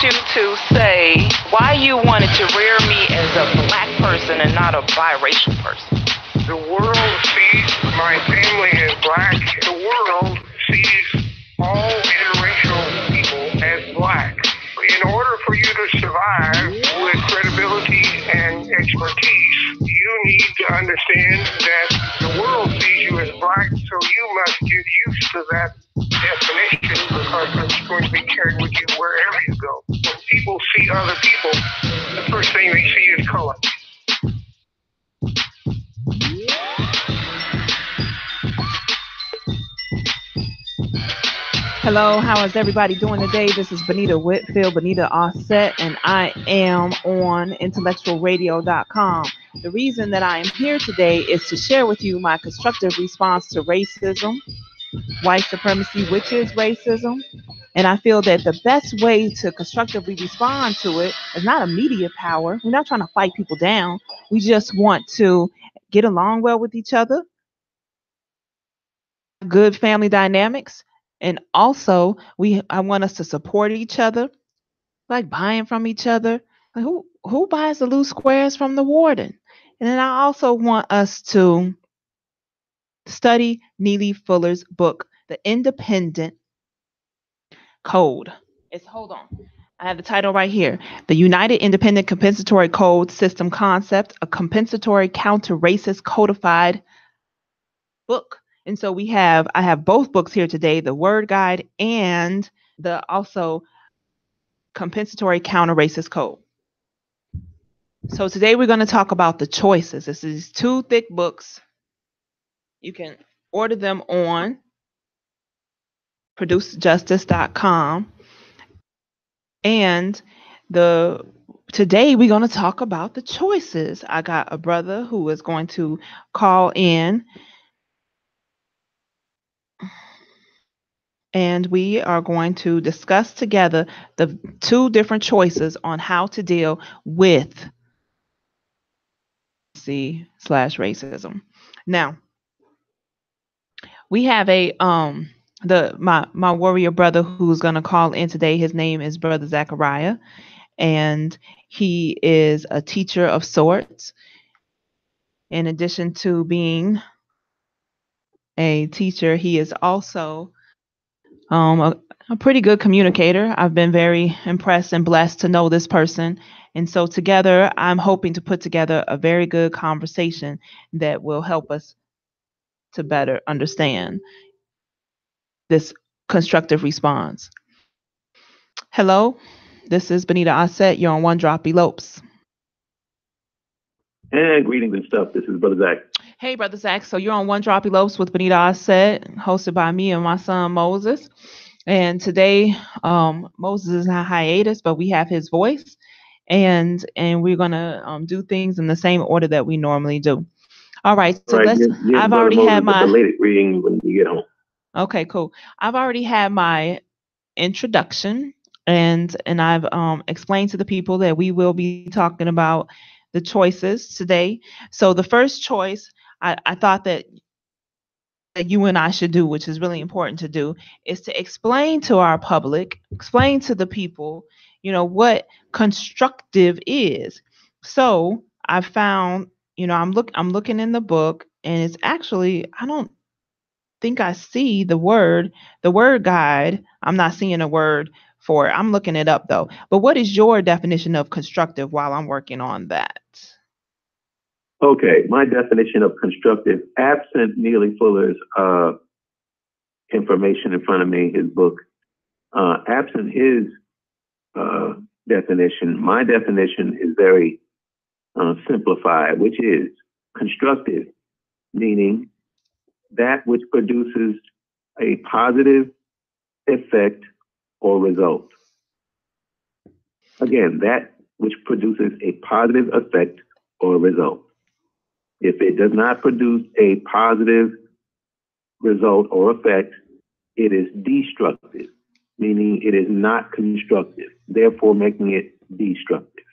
you to say why you wanted to rear me as a black person and not a biracial person. The world sees my family as black. The world sees all interracial people as black. In order for you to survive with credibility and expertise, you need to understand that the world sees you as black, so you must get used to that definition because it's going to be carried with you wherever you go. When people see other people, the first thing they see is color. Hello, how is everybody doing today? This is Benita Whitfield, Benita Offset, and I am on IntellectualRadio.com. The reason that I am here today is to share with you my constructive response to racism, white supremacy, which is racism. And I feel that the best way to constructively respond to it is not immediate power. We're not trying to fight people down. We just want to get along well with each other, good family dynamics. And also, I want us to support each other, like buying from each other. Like who buys the loose squares from the warden? And then I also want us to study Neely Fuller's book, The Independent Code. Hold on. I have the title right here. The United Independent Compensatory Code System Concept, a compensatory counter-racist codified book. And so I have both books here today, the Word Guide and the also Compensatory Counter-Racist Code. So today we're going to talk about the choices. This is two thick books. You can order them on producejustice.com. And today we're going to talk about the choices. I got a brother who is going to call in, and we are going to discuss together the two different choices on how to deal with racism. Now, we have my warrior brother who's going to call in today. His name is Brother Zachariah, and he is a teacher of sorts. In addition to being a teacher, he is also a pretty good communicator. I've been very impressed and blessed to know this person. And so together, I'm hoping to put together a very good conversation that will help us to better understand this constructive response. Hello, this is Benita Offset. You're on One Drop Elopes. And greetings and stuff. This is Brother Zach. Hey, Brother Zach. So you're on One Drop Elopes with Benita Offset, hosted by me and my son Moses. And today, Moses is on hiatus, but we have his voice, and we're gonna do things in the same order that we normally do. All right. So I've already had my belated reading when you get home. Okay, cool. I've already had my introduction, and I've explained to the people that we will be talking about the choices today. So the first choice I thought that you and I should do, which is really important to do, is to explain to our public, explain to the people, what constructive is. So I found, I'm looking in the book, and it's actually, I don't think I see the word guide. I'm not seeing a word for it. I'm looking it up though. But what is your definition of constructive while I'm working on that? Okay, my definition of constructive, absent Neely Fuller's information in front of me, his book, absent his definition, my definition is very simplified, which is constructive, meaning that which produces a positive effect or result. Again, that which produces a positive effect or result. If it does not produce a positive result or effect, it is destructive, meaning it is not constructive, therefore making it destructive.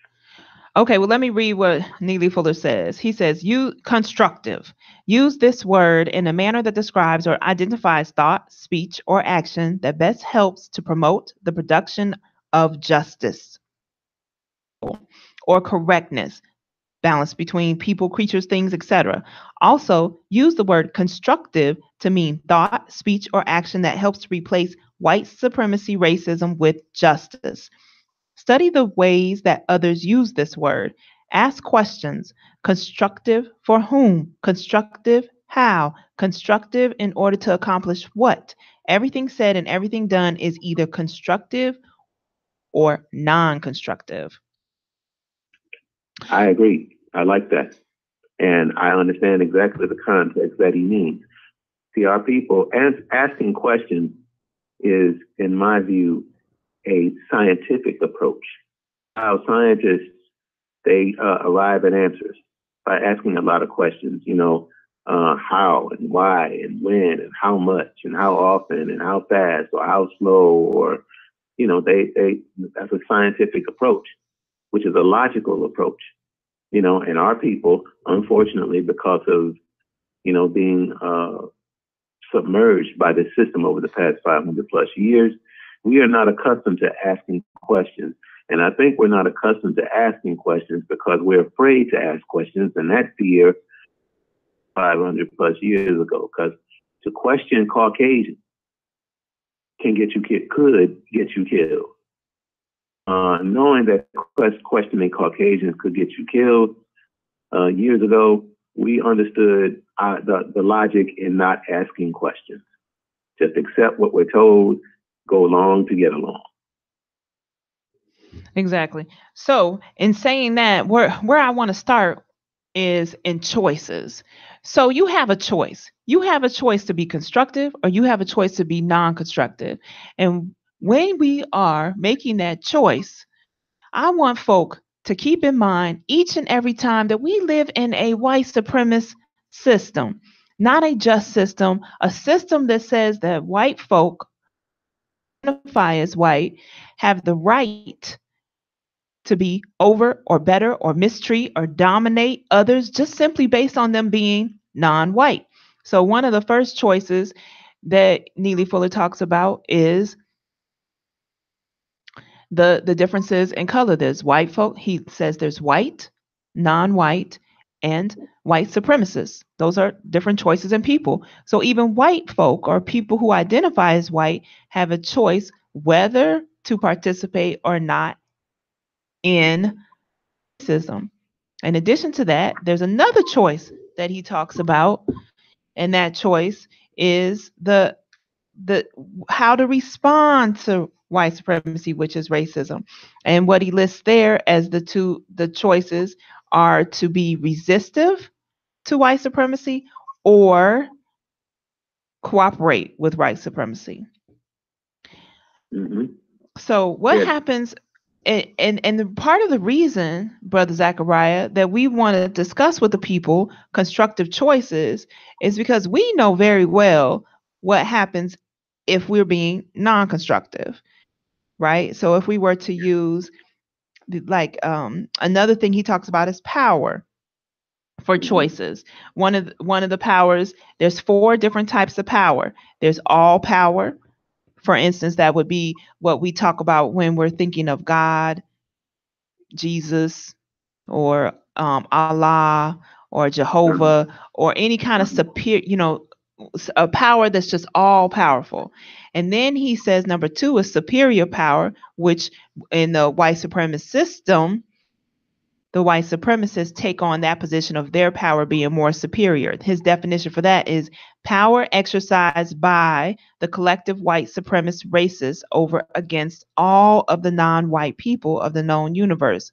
Okay, well, let me read what Neely Fuller says. He says, constructive. Use this word in a manner that describes or identifies thought, speech, or action that best helps to promote the production of justice or correctness, balance between people, creatures, things, etc. Also, use the word constructive to mean thought, speech, or action that helps to replace white supremacy racism with justice. Study the ways that others use this word. Ask questions. Constructive for whom? Constructive how? Constructive in order to accomplish what? Everything said and everything done is either constructive or non constructive. I agree. I like that. And I understand exactly the context that he means. See, our people, asking questions is, in my view, a scientific approach. How scientists, they arrive at answers by asking a lot of questions, how and why and when and how much and how often and how fast or how slow, or, that's a scientific approach, which is a logical approach, and our people, unfortunately, because of, being submerged by this system over the past 500 plus years, we are not accustomed to asking questions. And I think we're not accustomed to asking questions because we're afraid to ask questions. And that fear 500 plus years ago, because to question Caucasian can get you could get you killed. Knowing that questioning Caucasians could get you killed years ago, we understood the logic in not asking questions. Just accept what we're told, go along to get along. Exactly. So, in saying that, where I want to start is in choices. So, you have a choice. You have a choice to be constructive or you have a choice to be non-constructive. And when we are making that choice, I want folk to keep in mind each and every time that we live in a white supremacist system, not a just system, a system that says that white folk identify as white have the right to be over or better or mistreat or dominate others just simply based on them being non-white. So one of the first choices that Neely Fuller talks about is the differences in color. There's white folk. He says there's white, non-white, and white supremacists. Those are different choices in people. So even white folk or people who identify as white have a choice whether to participate or not in racism. In addition to that, there's another choice that he talks about, and that choice is the how to respond to white supremacy, which is racism. And what he lists there as the choices are to be resistive to white supremacy or cooperate with white supremacy. Mm-hmm. So what Yeah. happens, and the part of the reason, Brother Zachariah, that we want to discuss with the people constructive choices is because we know very well what happens if we're being non-constructive, right? So if we were to use another thing he talks about is power for choices. One of the powers, there's four different types of power. There's all power. For instance, that would be what we talk about when we're thinking of God, Jesus, or Allah, or Jehovah, or any kind of superior, a power that's just all powerful. And then he says number two is superior power, which in the white supremacist system, the white supremacists take on that position of their power being more superior. His definition for that is power exercised by the collective white supremacist races over against all of the non-white people of the known universe.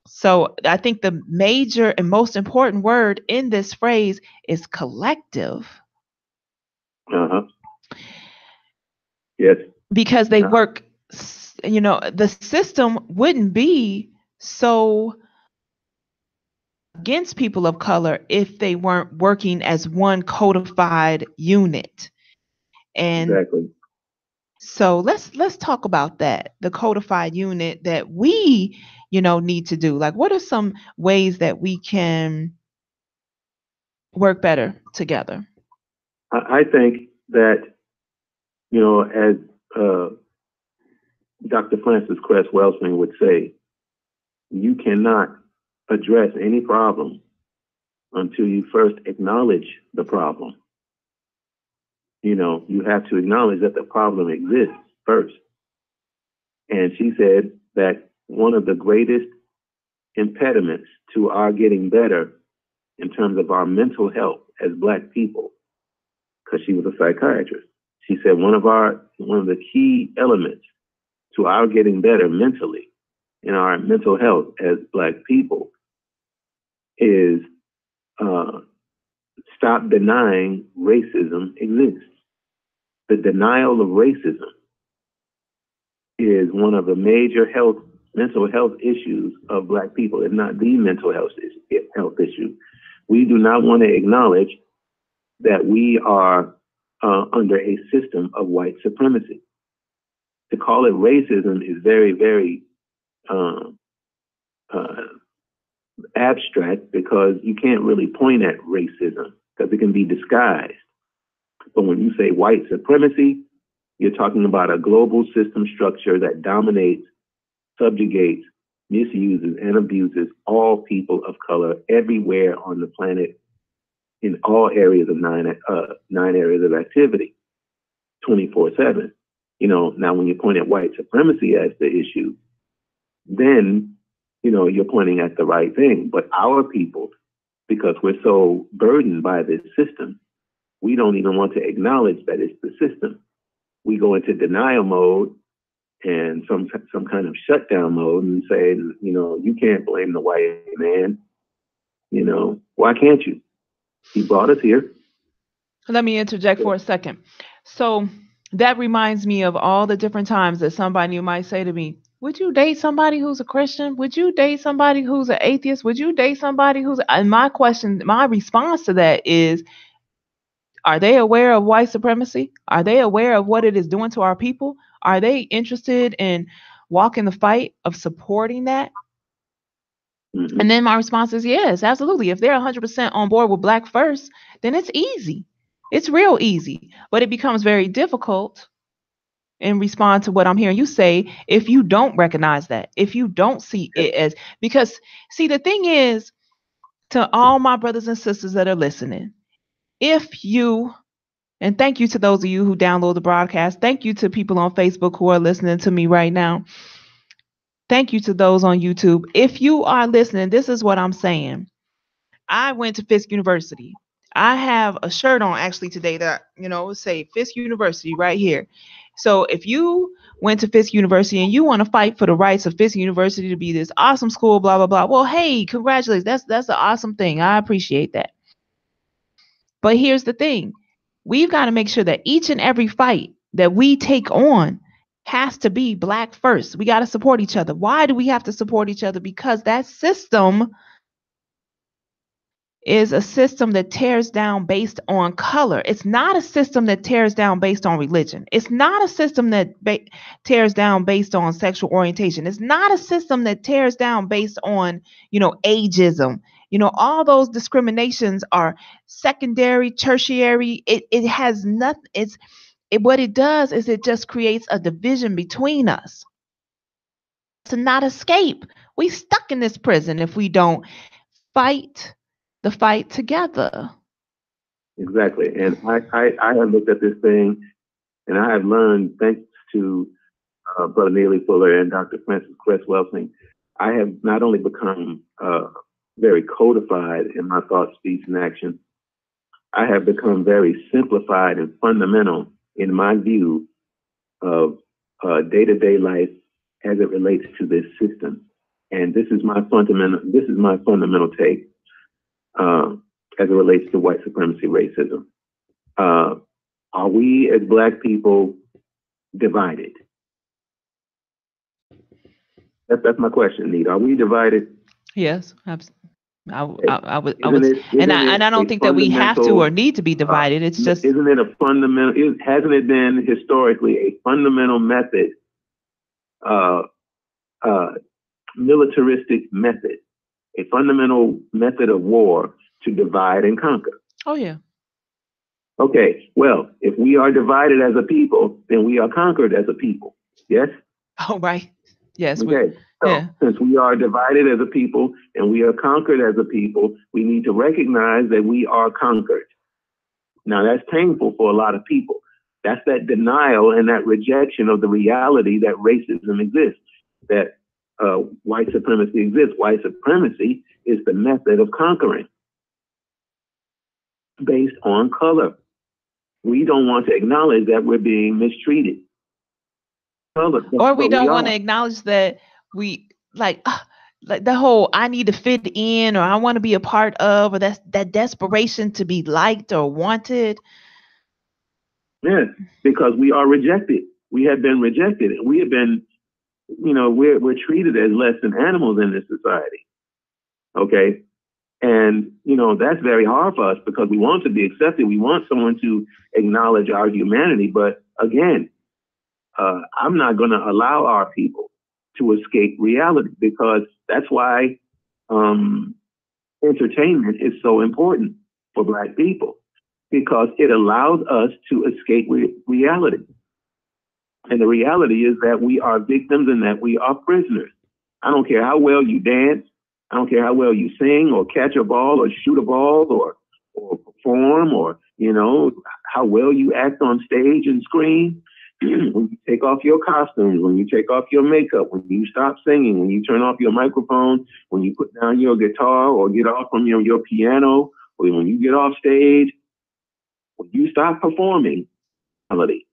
So I think the major and most important word in this phrase is collective. Uh-huh. Yes. Because they work, the system wouldn't be so against people of color if they weren't working as one codified unit. And exactly. So let's talk about that, the codified unit that we, need to do. Like, what are some ways that we can work better together? I think that, as Dr. Francis Cress Welsing would say, you cannot address any problem until you first acknowledge the problem. You have to acknowledge that the problem exists first. And she said that one of the greatest impediments to our getting better in terms of our mental health as Black people, because she was a psychiatrist, she said one of the key elements to our getting better mentally in our mental health as Black people is stop denying racism exists. The denial of racism is one of the major mental health issues of Black people, if not the mental health issue. We do not want to acknowledge that we are under a system of white supremacy. To call it racism is very, very abstract, because you can't really point at racism because it can be disguised. But when you say white supremacy, you're talking about a global system structure that dominates, subjugates, misuses, and abuses all people of color everywhere on the planet in all areas of nine areas of activity, 24/7. Now when you point at white supremacy as the issue, then you're pointing at the right thing. But our people, because we're so burdened by this system, we don't even want to acknowledge that it's the system. We go into denial mode and some kind of shutdown mode and say, you can't blame the white man. Why can't you? He brought us here. Let me interject for a second. So that reminds me of all the different times that somebody might say to me, would you date somebody who's a Christian? Would you date somebody who's an atheist? Would you date somebody who's... And my response to that is, are they aware of white supremacy? Are they aware of what it is doing to our people? Are they interested in walking the fight of supporting that? Mm-hmm. And then my response is yes, absolutely. If they're 100% on board with Black first, then it's easy. It's real easy. But it becomes very difficult in response to what I'm hearing you say if you don't recognize that, if you don't see it as... Because, see, the thing is, to all my brothers and sisters that are listening, if you... And thank you to those of you who download the broadcast. Thank you to people on Facebook who are listening to me right now. Thank you to those on YouTube. If you are listening, this is what I'm saying. I went to Fisk University. I have a shirt on actually today that, say Fisk University right here. So if you went to Fisk University and you want to fight for the rights of Fisk University to be this awesome school, blah, blah, blah. Well, hey, congratulations. That's an awesome thing. I appreciate that. But here's the thing. We've got to make sure that each and every fight that we take on has to be Black first. We got to support each other. Why do we have to support each other? Because that system is a system that tears down based on color. It's not a system that tears down based on religion. It's not a system that tears down based on sexual orientation. It's not a system that tears down based on, ageism. All those discriminations are secondary, tertiary. It has nothing. What it does is it just creates a division between us to not escape. We stuck in this prison if we don't fight the fight together. Exactly. And I have looked at this thing and I have learned, thanks to Brother Neely Fuller and Dr. Francis Cress Welsing, I have not only become very codified in my thoughts, speech, and action, I have become very simplified and fundamental in my view of day-to-day life as it relates to this system. And this is my fundamental take as it relates to white supremacy, racism. Are we as Black people divided? That's my question, Nita. Are we divided? Yes, absolutely. I don't think that we have to or need to be divided. It's just... Isn't it a fundamental... Hasn't it been historically a fundamental method, militaristic method, a fundamental method of war to divide and conquer? Oh, yeah. Okay, well, if we are divided as a people, then we are conquered as a people. Yes? Oh, right. Yes. Okay. So Yeah. since we are divided as a people and we are conquered as a people, we need to recognize that we are conquered. Now that's painful for a lot of people. That's that denial and that rejection of the reality that racism exists, that white supremacy exists. White supremacy is the method of conquering based on color. We don't want to acknowledge that we're being mistreated. Color, Or we but we don't want to are. acknowledge that we like the whole I need to fit in or I want to be a part of or that's that desperation to be liked or wanted. Yes, because we are rejected. We have been rejected. We have been, we're treated as less than animals in this society. Okay. And, that's very hard for us because we want to be accepted. We want someone to acknowledge our humanity. But again, I'm not going to allow our people to escape reality because that's why entertainment is so important for Black people because it allows us to escape reality. And the reality is that we are victims and that we are prisoners. I don't care how well you dance. I don't care how well you sing or catch a ball or shoot a ball or perform or, how well you act on stage and screen. When you take off your costumes, when you take off your makeup, when you stop singing, when you turn off your microphone, when you put down your guitar or get off from your piano, or when you get off stage, when you stop performing, reality.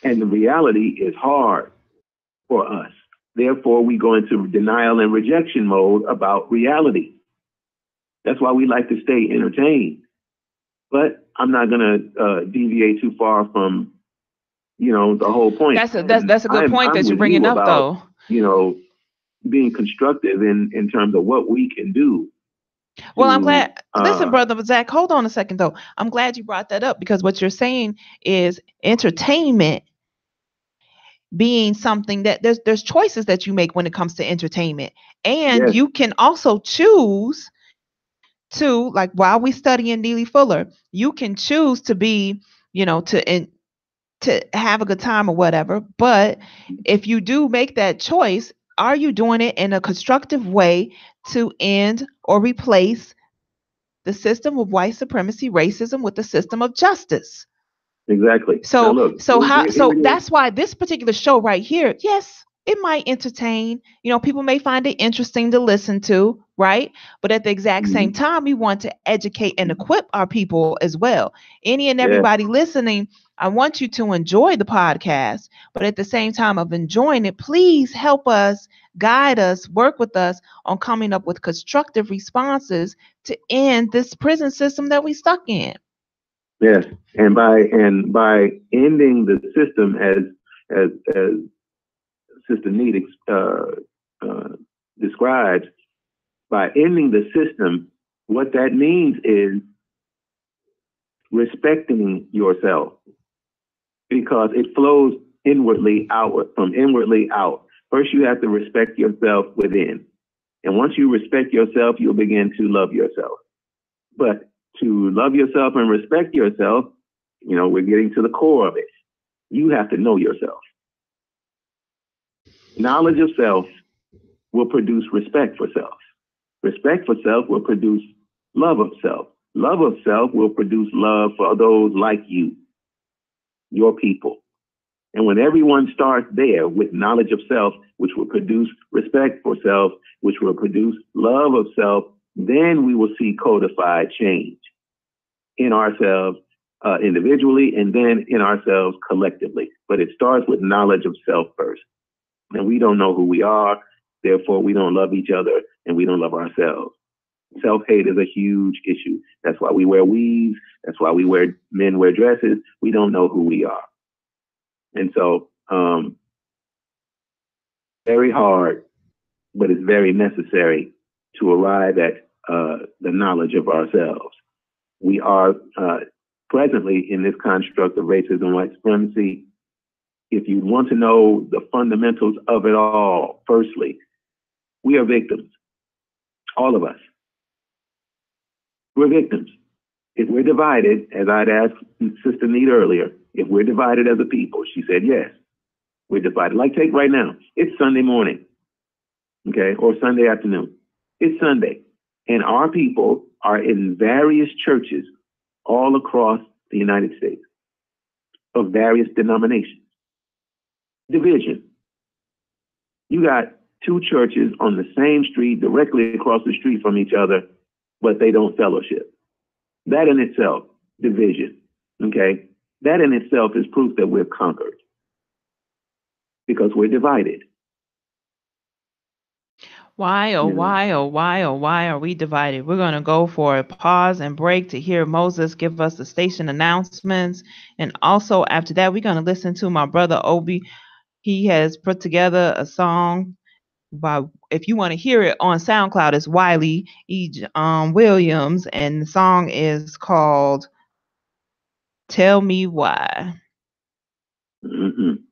And the reality is hard for us. Therefore, we go into denial and rejection mode about reality. That's why we like to stay entertained. But I'm not going to deviate too far from, the whole point. That's a good point that you're bringing up, though. Being constructive in terms of what we can do. Well, I'm glad. Listen, brother Zach, hold on a second, though. I'm glad you brought that up because what you're saying is entertainment being something that there's choices that you make when it comes to entertainment, and Yes. you can also choose to, like while we study in Neely Fuller, you can choose to be, to have a good time or whatever. But if you do make that choice, are you doing it in a constructive way to end or replace the system of white supremacy, racism with the system of justice? Exactly. So, now look, so that's why this particular show right here, yes, it might entertain. People may find it interesting to listen to, right? But at the exact same time, we want to educate and equip our people as well. Any and everybody listening, I want you to enjoy the podcast, but at the same time of enjoying it, please help us, guide us, work with us on coming up with constructive responses to end this prison system that we stuck in. Yes, and by ending the system as Sister Need describes, by ending the system, what that means is respecting yourself because it flows inwardly outward, from inwardly out. First, you have to respect yourself within. And once you respect yourself, you'll begin to love yourself. But to love yourself and respect yourself, we're getting to the core of it. You have to know yourself. Knowledge of self will produce respect for self. Respect for self will produce love of self. Love of self will produce love for those like you, your people. And when everyone starts there with knowledge of self, which will produce respect for self, which will produce love of self, then we will see codified change in ourselves individually and then in ourselves collectively. But it starts with knowledge of self first. And we don't know who we are. Therefore, we don't love each other and we don't love ourselves. Self-hate is a huge issue. That's why we wear weaves. That's why men wear dresses. We don't know who we are. And so, very hard, but it's very necessary to arrive at the knowledge of ourselves. We are presently in this construct of racism, white supremacy. If you want to know the fundamentals of it all, firstly, we are victims. All of us. We're victims. If we're divided, as I'd asked Sister Need earlier, if we're divided as a people, she said, yes, we're divided. Like take right now, it's Sunday morning, okay, or Sunday afternoon. It's Sunday, and our people are in various churches all across the United States of various denominations. Division. You got two churches on the same street, directly across the street from each other, but they don't fellowship. That in itself, division, okay? That in itself is proof that we're conquered because we're divided. Why, oh, why, oh, why, oh, why are we divided? We're going to go for a pause and break to hear Moses give us the station announcements. And also after that, we're going to listen to my brother Obi. He has put together a song by, if you want to hear it on SoundCloud, it's Wiley E. Williams. And the song is called Tell Me Why.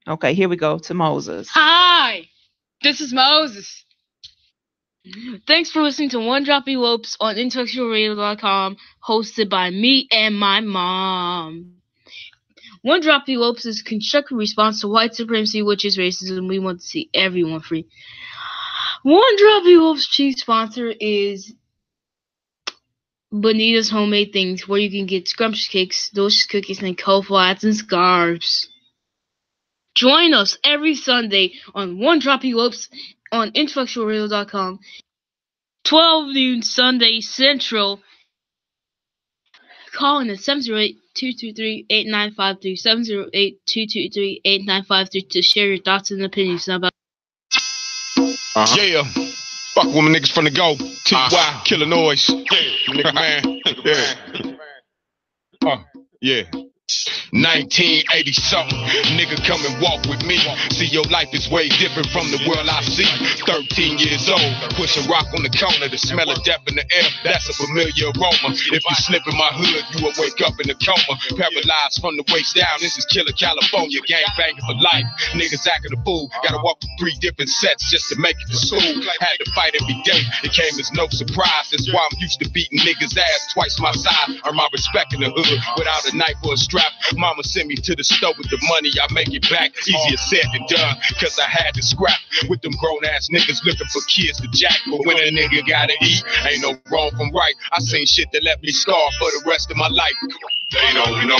Okay, here we go to Moses. Hi, this is Moses. Thanks for listening to One Drop Elopes on IntellectualRadio.com, hosted by me and my mom. One Drop Elopes is a constructive response to white supremacy, which is racism. We want to see everyone free. One Drop Elopes' chief sponsor is Bonita's Homemade Things, where you can get scrumptious cakes, delicious cookies, and cold flats and scarves. Join us every Sunday on One Drop Elopes on IntellectualRadio.com, 12 noon Sunday Central. Call in at 708-223-8953, 708-223-8953 to share your thoughts and opinions about. Yeah, fuck with my niggas from the go. T.Y. Killer Noise. Nigga man. Yeah. 1980 something, nigga come and walk with me. See, your life is way different from the world I see. 13 years old, pushing rock on the corner, the smell of death in the air, that's a familiar aroma. If you slip in my hood, you will wake up in a coma, paralyzed from the waist down. This is Killer California, gang banging for life. Niggas acting a fool, gotta walk through 3 different sets just to make it to school. Had to fight every day, it came as no surprise. That's why I'm used to beating niggas' ass twice my size. Earn my respect in the hood without a knife or a strap. Mama sent me to the store with the money, I make it back. Easier said than done, cause I had to scrap with them grown ass niggas looking for kids to jack. But when a nigga gotta eat, ain't no wrong from right. I seen shit that left me scarred for the rest of my life. They don't know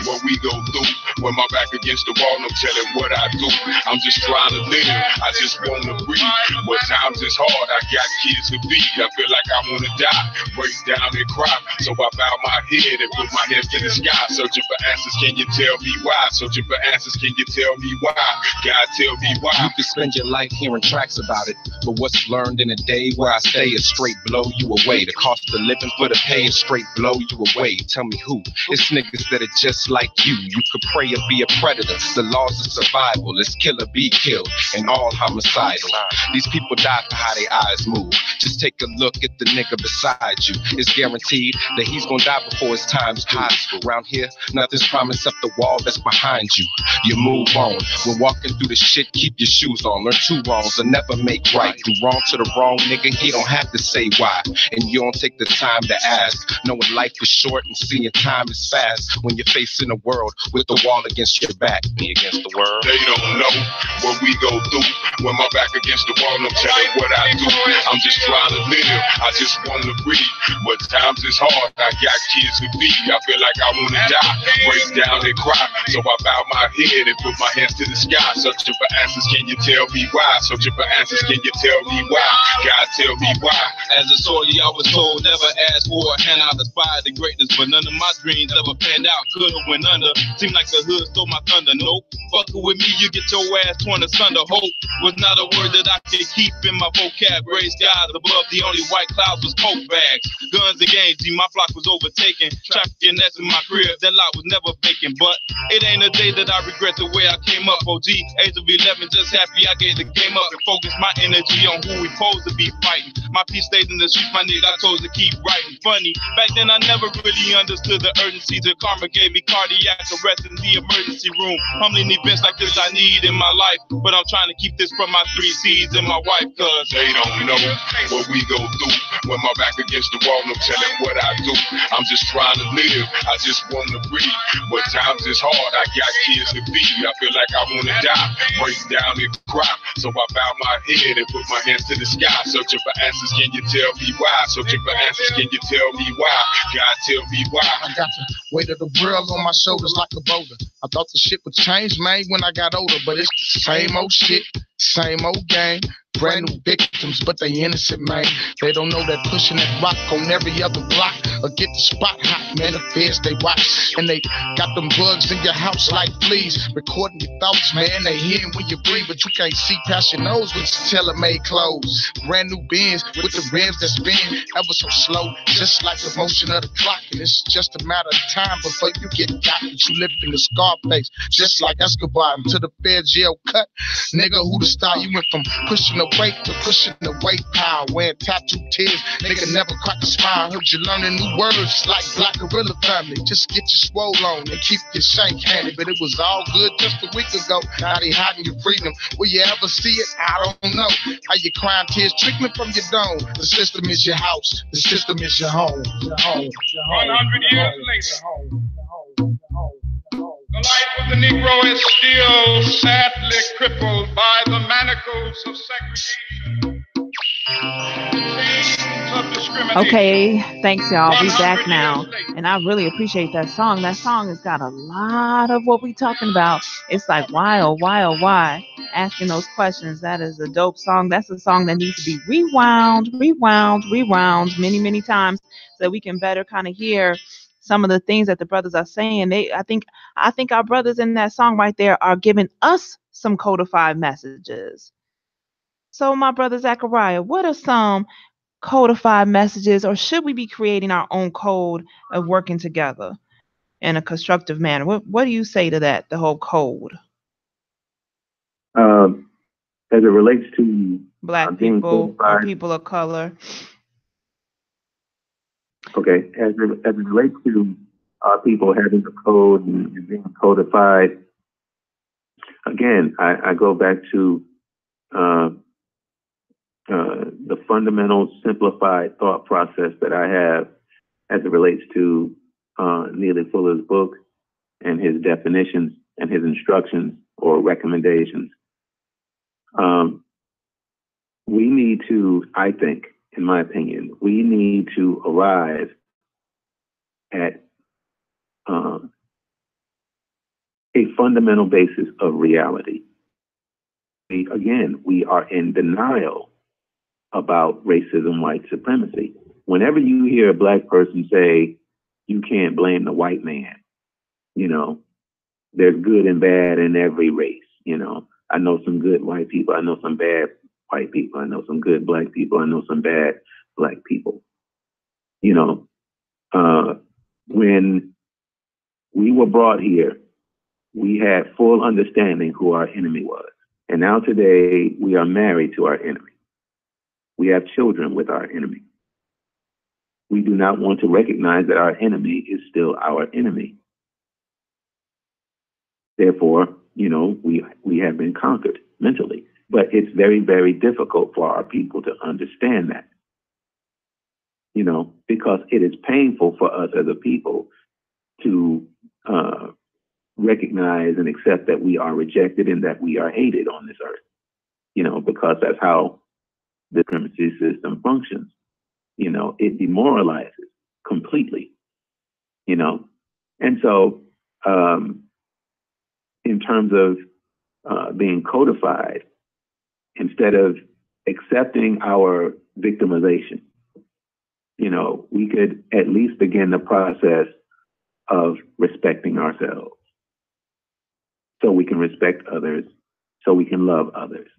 what we go through. When my back against the wall, no telling what I do. I'm just trying to live, I just wanna breathe. But times is hard, I got kids to feed. I feel like I wanna die, break down and cry. So I bow my head and put my hands to the sky. Searching for answers, can you tell me why? Searching for answers, can you tell me why? God, tell me why. You can spend your life hearing tracks about it, but what's learned in a day where I stay is straight blow you away. The cost of living for the pay is straight blow you away. Tell me who? It's niggas that are just like you. You could pray or be a predator. The laws of survival. It's kill or be killed, and all homicidal. These people die for how their eyes move. Just take a look at the nigga beside you. It's guaranteed that he's gonna die before his time's high. Around here, nothing's promised up the wall that's behind you. You move on. When walking through the shit, keep your shoes on. Learn 2 wrongs and never make right. Do wrong to the wrong nigga, he don't have to say why. And you don't take the time to ask. Knowing life is short and seeing time is fast. When you're facing a world with the wall against your back. Me against the world. They don't know what we go through. When my back against the wall, no telling what I do. I'm just trying to live, I just wanna breathe. But times is hard, I got kids to feed. I feel like I wanna die, break down and cry. So I bow my head and put my hands to the sky. Searching for answers, can you tell me why? Searching for answers, can you tell me why? God, tell me why. As a soldier, I was told never ask for a handout, aspire to greatness, but none of my dreams ever panned out. Could've went under. Seemed like the hood stole my thunder. Nope. Fucking with me, you get your ass torn asunder. Hope was not a word that I could keep in my vocab. Gray skies above, the only white clouds was coke bags. Guns and games, see, my block was overtaken. Trafficking, that's in my crib, that lot was never vacant. But it ain't a day that I regret the way I came up. OG, age of 11, just happy I gave the game up and focused my energy on who we supposed to be fighting. My peace stays in the streets, my nigga, I chose to keep writing. Funny, back then I never really understood the urgency emergencies, and karma gave me cardiac arrest in the emergency room. Humbling events like this I need in my life, but I'm trying to keep this from my 3 C's and my wife, cause they don't know what we go through. When my back against the wall, no telling what I do. I'm just trying to live, I just want to breathe. But times is hard, I got kids to feed. I feel like I want to die, break down and cry. So I bow my head and put my hands to the sky. Searching for answers, can you tell me why? Searching for answers, can you tell me why? God, tell me why. I got the weight of the world on my shoulders like a boulder. I thought the shit would change, man, when I got older. But it's the same old shit, same old game. Brand new victims, but they innocent, man. They don't know that pushing that rock on every other block or get the spot hot, man. The feds, they watch. And they got them bugs in your house like fleas. Recording your thoughts, man. They hearing when you breathe, but you can't see past your nose with your tailor-made clothes. Brand new Benz with the rims that spin ever so slow, just like the motion of the clock. And it's just a matter of time before you get got. But you live in the Scarface, just like Escobar, to the fair jail cut. Nigga, who the star? You went from pushing the weight to pushing the weight power. Wearing tattoo tears, nigga never crack a smile. Heard you learning new words like Black Gorilla Family. Just get your swole on and keep your shank handy. But it was all good just a week ago. Now they hiding your freedom. Will you ever see it? I don't know. How you crying tears trickling from your dome. The system is your house. The system is your home. Your home. Your home. 100 years later. The life of the Negro is still sadly crippled by the manacles of segregation. Of discrimination. Okay, thanks y'all. We back now. And I really appreciate that song. That song has got a lot of what we talking about. It's like, why, oh, why, oh, why? Asking those questions. That is a dope song. That's a song that needs to be rewound many, many times so that we can better kind of hear some of the things that the brothers are saying. I think our brothers in that song right there are giving us some codified messages. So my brother Zachariah, what are some codified messages, or should we be creating our own code of working together in a constructive manner? What do you say to that, the whole code? As it relates to Black people or people of color. Okay, as it relates to people having the code and being codified, again, I go back to the fundamental simplified thought process that I have as it relates to Neely Fuller's book and his definitions and his instructions or recommendations. We need to, I think, in my opinion, we need to arrive at a fundamental basis of reality. We are in denial about racism, white supremacy. Whenever you hear a black person say, you can't blame the white man, there's good and bad in every race. I know some good white people. I know some bad white people. I know some good black people. I know some bad black people. When we were brought here, we had full understanding who our enemy was. And now today we are married to our enemy. We have children with our enemy. We do not want to recognize that our enemy is still our enemy. Therefore, we have been conquered mentally. But it's very, very difficult for our people to understand that, because it is painful for us as a people to recognize and accept that we are rejected and that we are hated on this earth, because that's how the supremacy system functions. It demoralizes completely, And so in terms of being codified, instead of accepting our victimization, we could at least begin the process of respecting ourselves so we can respect others, so we can love others.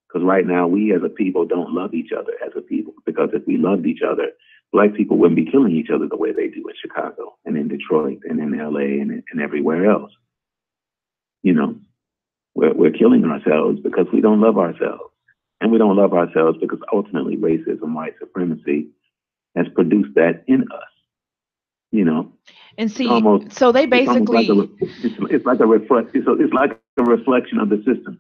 Because right now, we as a people don't love each other as a people, because if we loved each other, black people wouldn't be killing each other the way they do in Chicago and in Detroit and in LA and everywhere else. We're killing ourselves because we don't love ourselves. And we don't love ourselves because ultimately racism, white supremacy has produced that in us. You know, And it's see, almost so they it's almost like basically, it's like a reflect it's like a reflection of the system.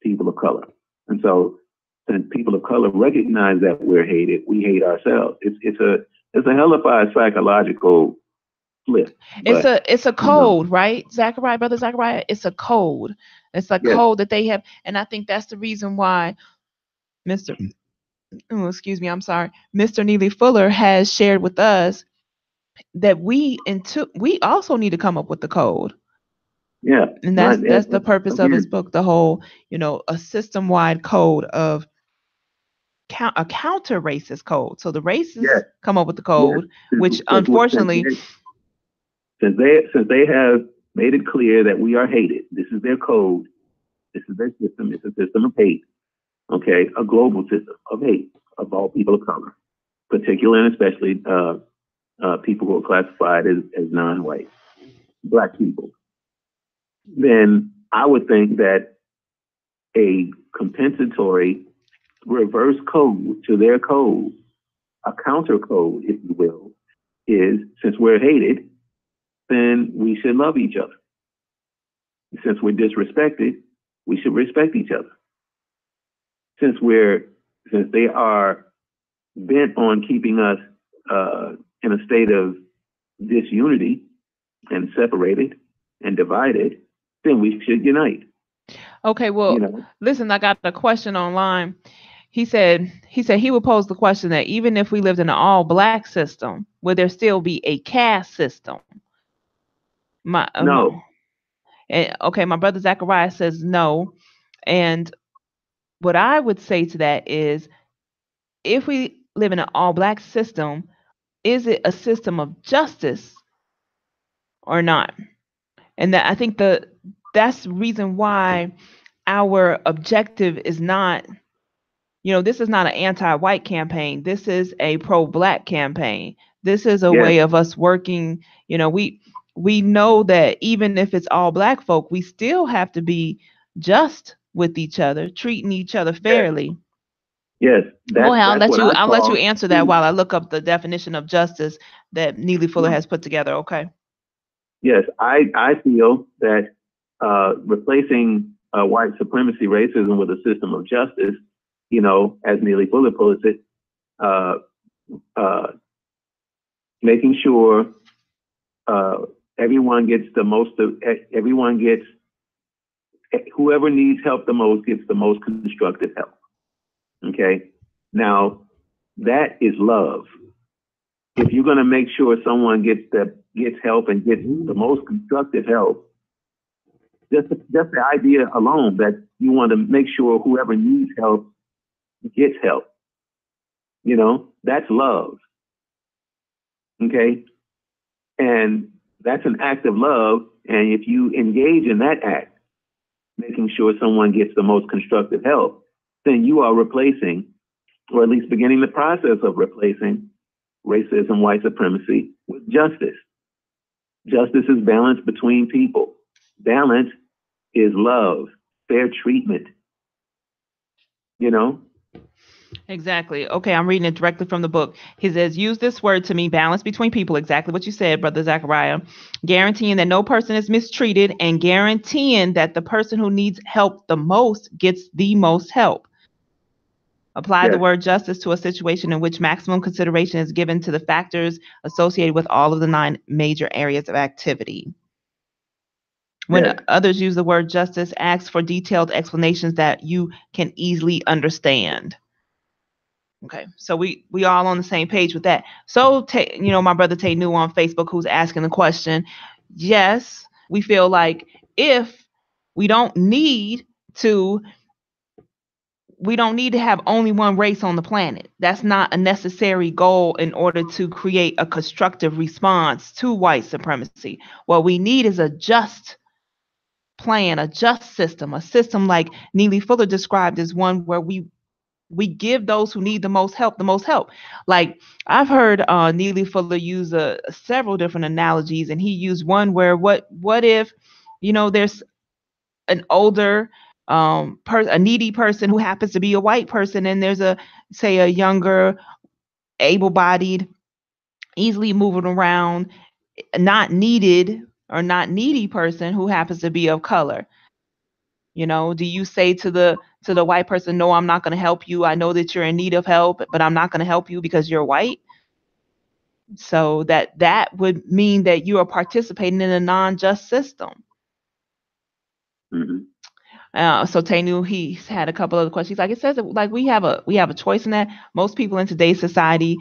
People of color, and so since people of color recognize that we're hated, we hate ourselves. It's a hellified psychological flip. it's But a you know, code, right, Zachariah, brother Zachariah? It's a code. It's a yes, code that they have, and I think that's the reason why Mr. Oh, excuse me, I'm sorry, Mr. Neely Fuller has shared with us that we also need to come up with the code. yeah, And right. that's the purpose of his Again, book, the whole, a system-wide code of a counter racist code. So the yes, racists come up with the yes. code, Since, which since, unfortunately, since they have made it clear that we are hated, this is their code. This is their system. It's a system of hate. Okay, a global system of hate of all people of color, particularly and especially people who are classified as non-white, black people. Then I would think that a compensatory reverse code to their code, a counter code, if you will, is since we're hated, then we should love each other. Since we're disrespected, we should respect each other. Since they are bent on keeping us in a state of disunity and separated and divided, then we should unite. okay, You well, know, listen, I got a question online. He would pose the question that even if we lived in an all black system, would there still be a caste system? My, no, okay, my brother Zachariah says no. And what I would say to that is, if we live in an all black system, is it a system of justice or not? And that I think that's the reason why our objective is not, this is not an anti-white campaign. This is a pro-black campaign. This is a yes, way of us working. We know that even if it's all black folk, we still have to be just with each other, treating each other yes, fairly. yes. Well, I'll That's let what you I I'll let you call answer that truth. while I look up the definition of justice that Neely Fuller has put together. Okay. Yes, I feel that replacing white supremacy racism with a system of justice, as Neely Fuller puts it, uh, uh, making sure everyone gets the most of everyone gets whoever needs help the most gets the most constructive help. Okay, now that is love. If you're going to make sure someone gets help and gets the most constructive help, just the idea alone that you want to make sure whoever needs help gets help, that's love. Okay, and that's an act of love. And if you engage in that act, making sure someone gets the most constructive help, then you are replacing, or at least beginning the process of replacing, racism, white supremacy with justice. Justice is balance between people. Balance is love, fair treatment. Exactly. Okay, I'm reading it directly from the book. He says, use this word to mean balance between people, exactly what you said, Brother Zachariah, guaranteeing that no person is mistreated and guaranteeing that the person who needs help the most gets the most help. Apply the Yes. word justice to a situation in which maximum consideration is given to the factors associated with all of the 9 major areas of activity. When Yes. others use the word justice, ask for detailed explanations that you can easily understand. Okay, so we all on the same page with that. So, my brother Tay New on Facebook, who's asking the question, yes, we feel like if we don't need to have only one race on the planet. That's not a necessary goal in order to create a constructive response to white supremacy. What we need is a just plan, a just system, a system like Neely Fuller described as one where we give those who need the most help the most help. Like I've heard Neely Fuller use several different analogies, and he used one where what if there's an older a needy person who happens to be a white person, and there's a younger able-bodied easily moving around, not needed or not needy person who happens to be of color. You know, do you say to the white person, no, I'm not going to help you. I know that you're in need of help, but I'm not going to help you because you're white. So that would mean that you are participating in a non-just system. Mm-hmm. So Tainu, he's had a couple of questions. Like, it says that, like, we have a choice in that. Most people in today's society,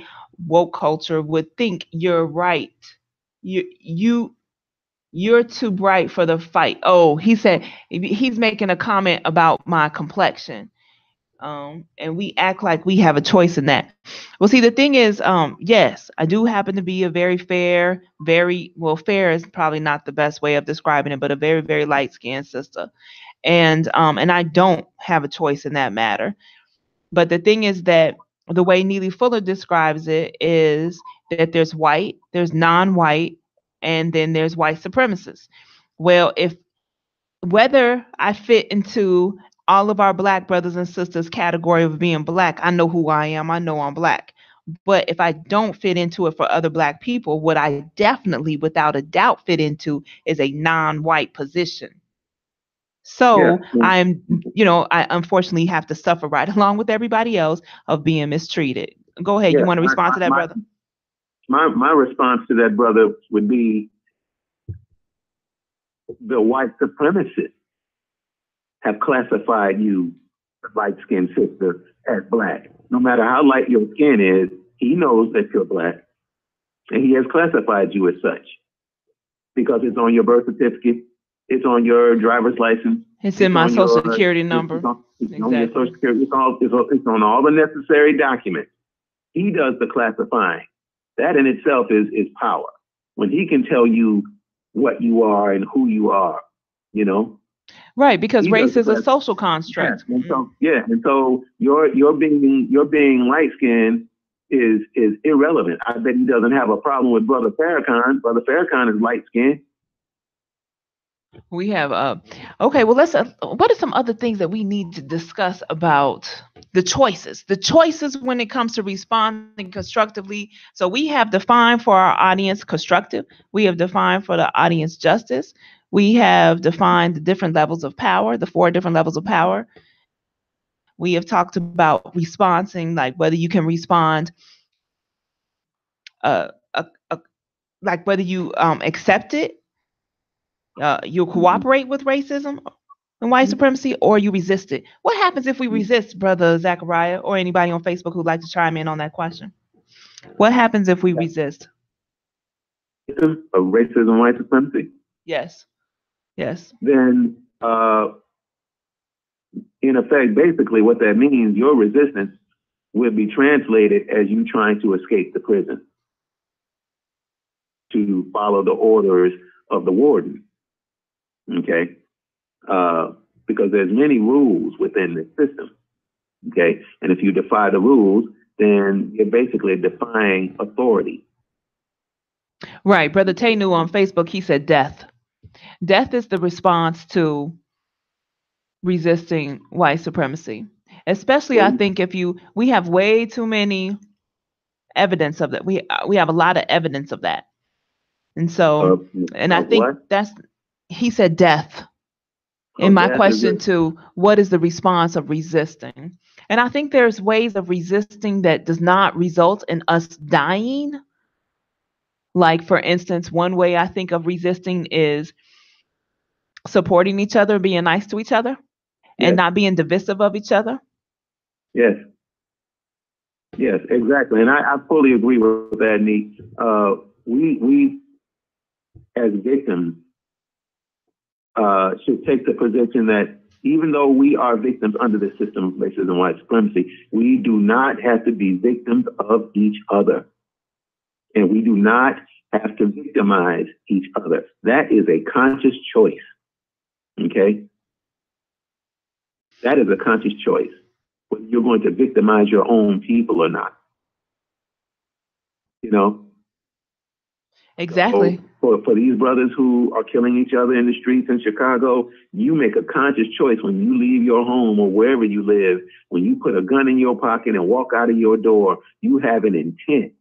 woke culture, would think you're right. You're too bright for the fight. Oh, he said he's making a comment about my complexion. And we act like we have a choice in that. Well, see, the thing is, yes, I do happen to be a very fair, fair is probably not the best way of describing it, but a very, very light-skinned sister. And I don't have a choice in that matter. But the thing is that the way Neely Fuller describes it is that there's white, there's non-white, and then there's white supremacists. Well, if whether I fit into all of our black brothers and sisters category of being black, I know who I am. I know I'm black. But if I don't fit into it for other black people, what I definitely, without a doubt, fit into is a non-white position. So I unfortunately have to suffer right along with everybody else of being mistreated. Go ahead. You want to respond to that, brother? My response to that, brother, would be the white supremacists have classified you, light-skinned sister, as black. No matter how light your skin is, he knows that you're black, and he has classified you as such because it's on your birth certificate, it's on your driver's license, it's in my social security number. It's on your social security. It's on all the necessary documents. He does the classifying. That in itself is power. When he can tell you what you are and who you are, you know. Right, because race is a social construct. Yeah, and so your being light skinned is irrelevant. I bet he doesn't have a problem with Brother Farrakhan. Brother Farrakhan is light skinned. We have okay. Well, let's. What are some other things that we need to discuss about the choices? The choices when it comes to responding constructively. So we have defined for our audience constructive. We have defined for the audience justice. We have defined the different levels of power, the 4 different levels of power. We have talked about responding, like whether you can respond, like whether you accept it, you cooperate with racism and white supremacy, or you resist it. What happens if we resist, Brother Zachariah, or anybody on Facebook who'd like to chime in on that question? What happens if we resist? Racism, white supremacy? Yes. Then, in effect, basically what that means, your resistance will be translated as you trying to escape the prison, to follow the orders of the warden. Okay? Because there's many rules within the system. Okay? And if you defy the rules, then you're basically defying authority. Right. Brother Tainu on Facebook, he said death. Death is the response to resisting white supremacy. Especially, I think, we have way too many evidence of that. We have a lot of evidence of that. And so, and I think he said death. In my question to what is the response of resisting? And I think there's ways of resisting that does not result in us dying. Like, for instance, one way I think of resisting is supporting each other, being nice to each other, and not being divisive of each other. Yes, exactly. And I fully agree with that, Neat. We as victims should take the position that even though we are victims under the system of racism and white supremacy, we do not have to be victims of each other. And we do not have to victimize each other. That is a conscious choice. Okay? That is a conscious choice, whether you're going to victimize your own people or not. You know? Exactly. So for these brothers who are killing each other in the streets in Chicago, you make a conscious choice when you leave your home or wherever you live, when you put a gun in your pocket and walk out of your door, you have an intent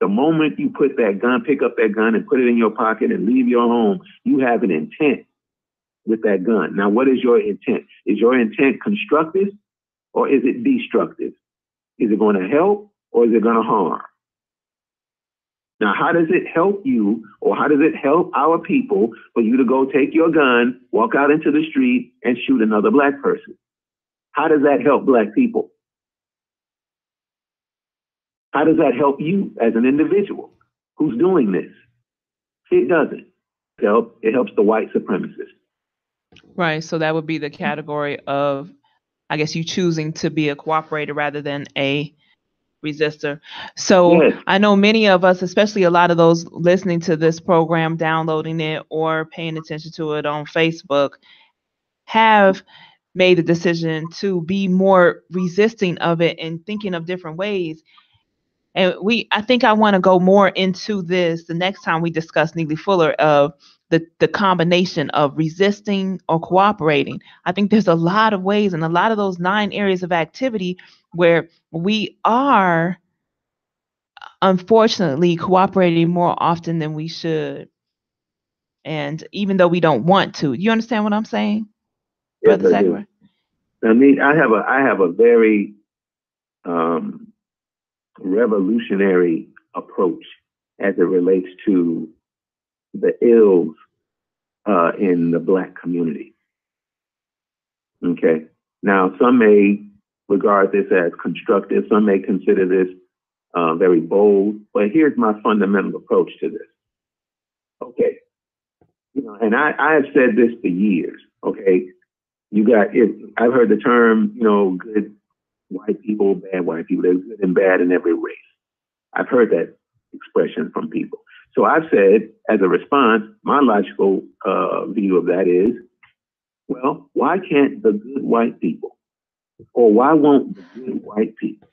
The moment you put that gun, pick up that gun and put it in your pocket and leave your home, you have an intent with that gun. Now, what is your intent? Is your intent constructive or is it destructive? Is it going to help or is it going to harm? Now, how does it help you or how does it help our people for you to go take your gun, walk out into the street and shoot another black person? How does that help black people? How does that help you as an individual who's doing this? It doesn't. It helps the white supremacist. Right. So that would be the category of, I guess, you choosing to be a cooperator rather than a resistor. So yes. I know many of us, especially a lot of those listening to this program, downloading it or paying attention to it on Facebook, have made the decision to be more resisting of it and thinking of different ways. And I think I want to go more into this the next time we discuss Neely Fuller of the combination of resisting or cooperating. I think there's a lot of ways and a lot of those 9 areas of activity where we are unfortunately cooperating more often than we should. And even though we don't want to, you understand what I'm saying? Yes, Brother I do. I mean, I have a very revolutionary approach as it relates to the ills in the black community. Okay. Now, some may regard this as constructive. Some may consider this very bold. But here's my fundamental approach to this. Okay. And I have said this for years. Okay. I've heard the term, good white people, bad white people. There's good and bad in every race. I've heard that expression from people. So I've said, as a response, my logical view of that is, well, why can't the good white people, or why won't the good white people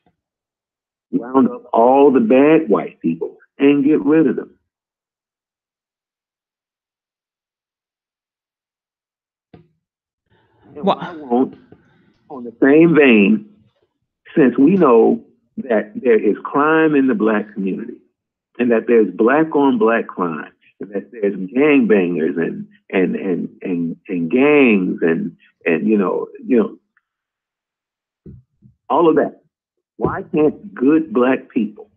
round up all the bad white people and get rid of them? And why won't, on the same vein, since we know that there is crime in the black community and that there's black on black crime and that there's gangbangers and gangs and all of that, why can't good black people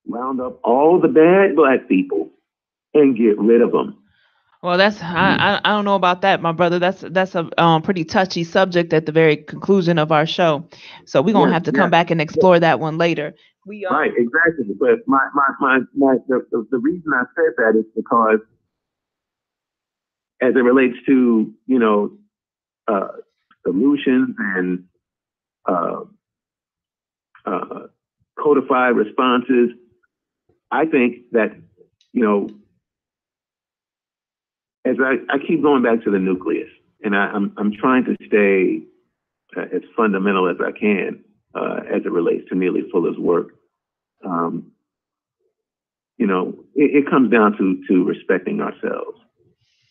round up all the bad black people and get rid of them? Well, I don't know about that, my brother. That's a pretty touchy subject at the very conclusion of our show. So we're gonna have to come back and explore that one later. Right, exactly. But the reason I said that is because, as it relates to solutions and codified responses, I think that as I keep going back to the nucleus, and I'm trying to stay as fundamental as I can as it relates to Neely Fuller's work. It comes down to respecting ourselves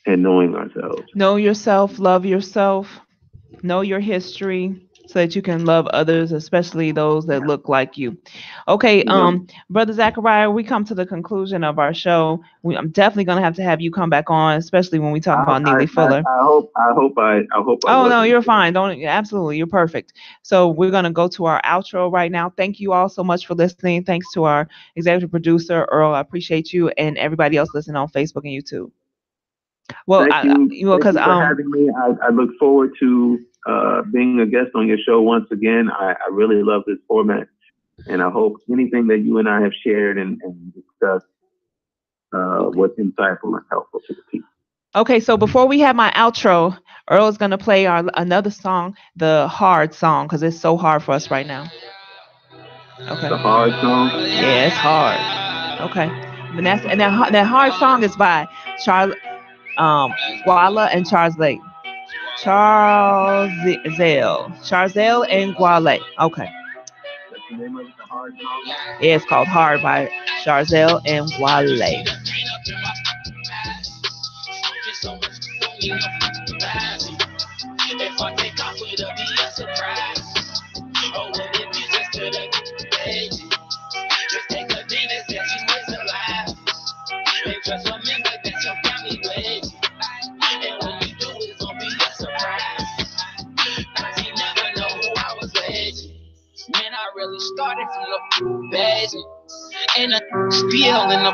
and knowing ourselves. Know yourself, love yourself, know your history, so that you can love others, especially those that look like you. Okay, Brother Zachariah, we come to the conclusion of our show. I'm definitely gonna have you come back on, especially when we talk about Neely Fuller. I hope. Oh no, you're fine. Absolutely, you're perfect. So we're gonna go to our outro right now. Thank you all so much for listening. Thanks to our executive producer Earl. I appreciate you and everybody else listening on Facebook and YouTube. Well, thank you for having me. I look forward to being a guest on your show once again. I really love this format, and I hope anything that you and I have shared and discussed was insightful and helpful to the people. Okay, so before we have my outro, Earl is going to play another song, the hard song, because it's so hard for us right now. Okay. The hard song? Yeah, it's hard. Okay. And that hard song is by Guala and Charles Lake. Charzelle and Guale. Okay. That's the name of the hard song? Yeah, it's called Hard by Charzelle and Guale. If I take off, it'll be a surprise. Oh, well, if you just couldn't, just take a minute, BL in the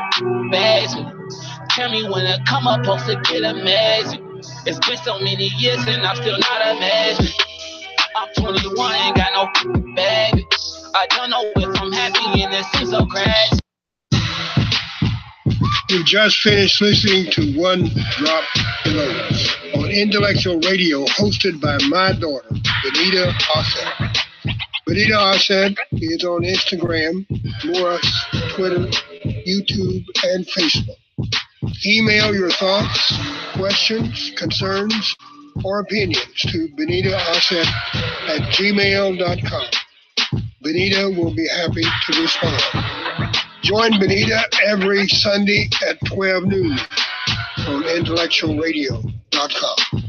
basement. Tell me when it come up, supposed to get amazing. It's been so many years and I'm still not amazing. I'm 21, ain't got no baby. I don't know if I'm happy and it seems so crazy. You just finished listening to One Drop Elopes on Intellectual Radio, hosted by my daughter, Benita Arset. Benita Arset is on Instagram, Morris, Twitter, YouTube, and Facebook. Email your thoughts, questions, concerns, or opinions to benitaarset@gmail.com. Benita will be happy to respond. Join Benita every Sunday at 12 noon on IntellectualRadio.com.